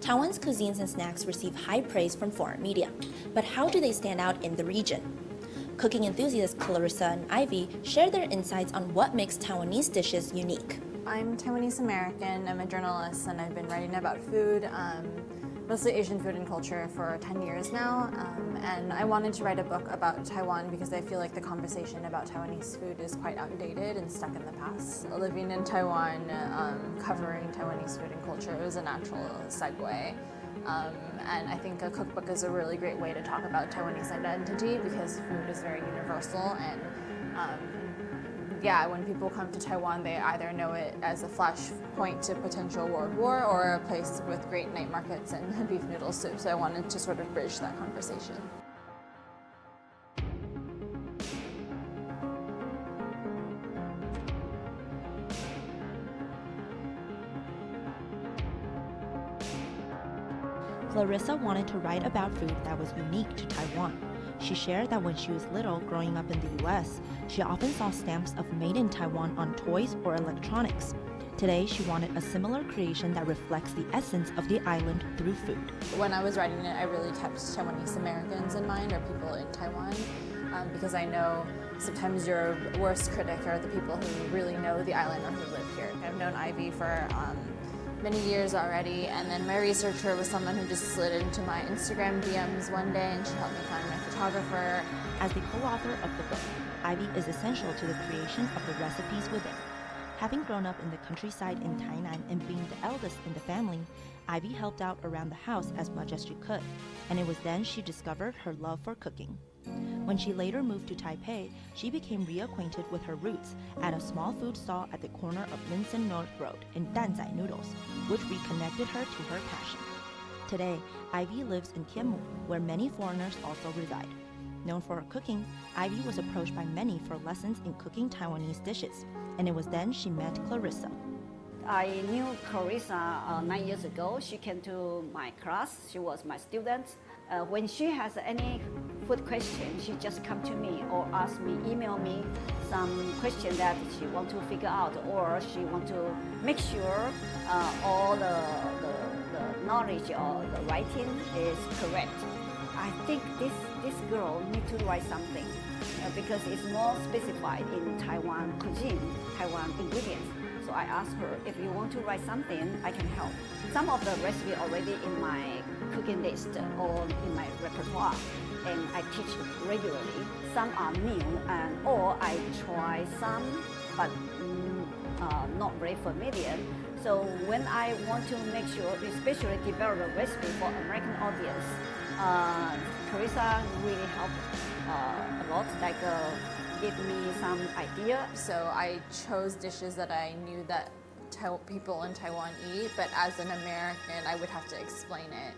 Taiwan's cuisines and snacks receive high praise from foreign media, but how do they stand out in the region? Cooking enthusiasts Clarissa and Ivy share their insights on what makes Taiwanese dishes unique. I'm Taiwanese American, I'm a journalist, and I've been writing about food, mostly Asian food and culture for 10 years now, and I wanted to write a book about Taiwan because I feel like the conversation about Taiwanese food is quite outdated and stuck in the past. Living in Taiwan, covering Taiwanese food and culture was a natural segue. And I think a cookbook is a really great way to talk about Taiwanese identity because food is very universal, and when people come to Taiwan, they either know it as a flashpoint to potential world war or a place with great night markets and beef noodle soup. So I wanted to sort of bridge that conversation. Clarissa wanted to write about food that was unique to Taiwan. She shared that when she was little, growing up in the US, she often saw stamps of Made in Taiwan on toys or electronics. Today, she wanted a similar creation that reflects the essence of the island through food. When I was writing it, I really kept Taiwanese Americans in mind, or people in Taiwan, because I know sometimes your worst critic are the people who really know the island or who live here. I've known Ivy for many years already, and then my researcher was someone who just slid into my Instagram DMs one day, and she helped me find my photographer. As the co-author of the book, Ivy is essential to the creation of the recipes within. Having grown up in the countryside in Tainan and being the eldest in the family, Ivy helped out around the house as much as she could, and it was then she discovered her love for cooking. When she later moved to Taipei, she became reacquainted with her roots at a small food stall at the corner of Linson North Road in Danzai Noodles, which reconnected her to her passion. Today, Ivy lives in Tianmu, where many foreigners also reside. Known for her cooking, Ivy was approached by many for lessons in cooking Taiwanese dishes, and it was then she met Clarissa. I knew Clarissa 9 years ago. She came to my class. She was my student. When she has any food question, she just come to me or ask me, email me some question that she want to figure out, or she want to make sure all the knowledge or the writing is correct. I think this girl need to write something because it's more specified in Taiwan cuisine, Taiwan ingredients. So I asked her, if you want to write something, I can help. Some of the recipe already in my cooking list or in my repertoire, and I teach regularly. Some are new, or I try some, but not very familiar. So when I want to make sure, especially develop a recipe for American audience, Clarissa really helped a lot. Give me some idea. So I chose dishes that I knew that people in Taiwan eat, but as an American, I would have to explain it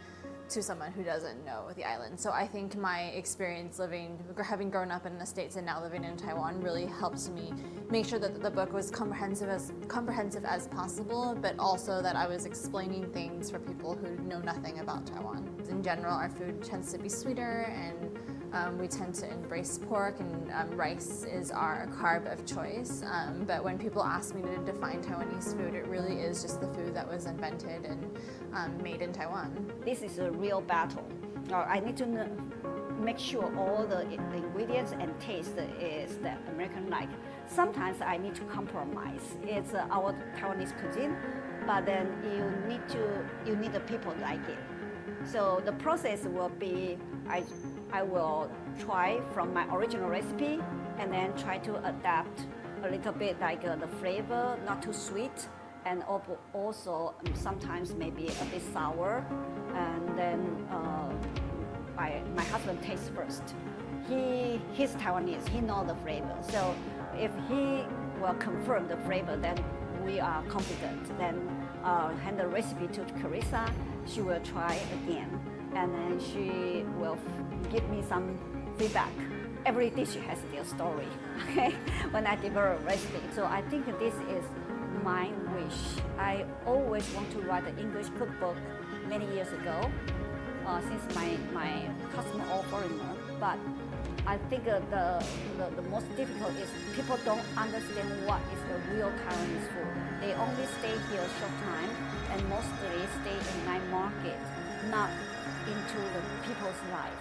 to someone who doesn't know the island. So I think my experience having grown up in the States and now living in Taiwan really helped me make sure that the book was comprehensive as possible, but also that I was explaining things for people who know nothing about Taiwan. In general, our food tends to be sweeter, and we tend to embrace pork, and rice is our carb of choice. But when people ask me to define Taiwanese food, it really is just the food that was invented and made in Taiwan. This is a real battle. I need to make sure all the ingredients and taste is the American like. Sometimes I need to compromise. It's our Taiwanese cuisine, but then you need the people to like it. So the process will be, I will try from my original recipe and then try to adapt a little bit the flavor, not too sweet, and also sometimes maybe a bit sour. And then my husband tastes first. He's Taiwanese, he knows the flavor. So if he will confirm the flavor, then we are confident. Then hand the recipe to Clarissa, she will try again, and then she will give me some feedback. Every dish has their story, okay, when I develop a recipe. So I think this is my wish. I always want to write an English cookbook many years ago, since my customer all foreigner. But I think the most difficult is people don't understand what is the real Taiwanese food. They only stay here a short time, and mostly stay in night market, not into the people's life.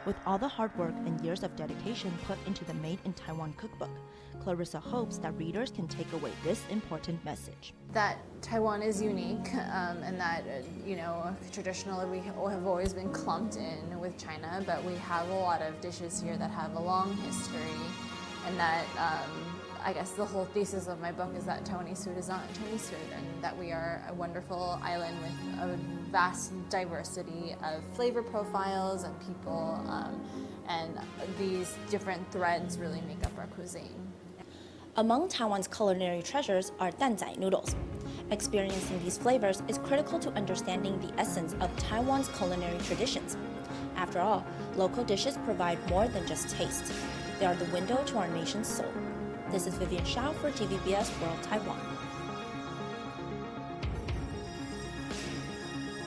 With all the hard work and years of dedication put into the Made in Taiwan cookbook, Clarissa hopes that readers can take away this important message. That Taiwan is unique, and that, traditionally we have always been clumped in with China, but we have a lot of dishes here that have a long history, and that I guess the whole thesis of my book is that Taiwanese food is not Chinese food, and that we are a wonderful island with a vast diversity of flavor profiles and people, and these different threads really make up our cuisine. Among Taiwan's culinary treasures are danzai noodles. Experiencing these flavors is critical to understanding the essence of Taiwan's culinary traditions. After all, local dishes provide more than just taste. They are the window to our nation's soul. This is Vivian Shao for TVBS World Taiwan.